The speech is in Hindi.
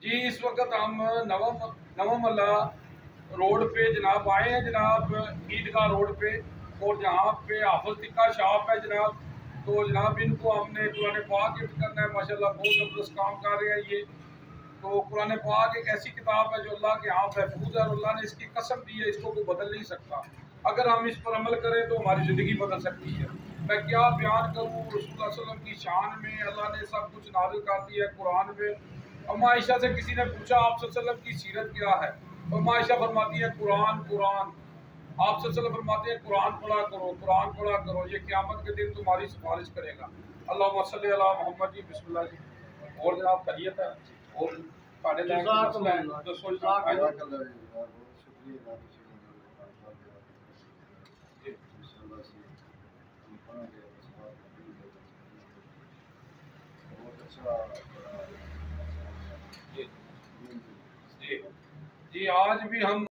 जी इस वक्त हम नवमल्ला रोड पे जनाब आए हैं जनाब, ईदगाह रोड पे। और जहाँ पे हाफिज टिक्का शॉप है जनाब, तो जनाब इनको हमने कुरान पाक गिफ्ट करना है। माशाल्लाह बहुत ज़बरदस्त काम कर रहे हैं ये। तो कुरान पाक एक ऐसी किताब है जो अल्लाह के यहाँ महफूज है और अल्लाह ने इसकी कसम दी है, इसको कोई बदल नहीं सकता। अगर हम इस पर अमल करें तो हमारी ज़िंदगी बदल सकती है। मैं क्या बयान करूँ रसूलुल्लाह सल्लल्लाहु अलैहि वसल्लम की शान में। अल्लाह ने सब कुछ नाज़िल कर दिया है कुरान में। अम्मा आयशा से किसी ने पूछा आप सल्लल्लाहु अलैहि वसल्लम की सीरत क्या है, तो अम्मा आयशा फरमाती है कुरान कुरान। आप सल्लल्लाहु अलैहि वसल्लम फरमाते हैं कुरान पढ़ा करो, कुरान पढ़ा करो, ये क़यामत के दिन तुम्हारी सिफारिश करेगा। अल्लाहुम्मा सल्ली अला मोहम्मद जी, बिस्मिल्लाह जी। और जनाब खैरियत है और साढ़े लैंग मसला है दसो जी जी जी। आज भी हम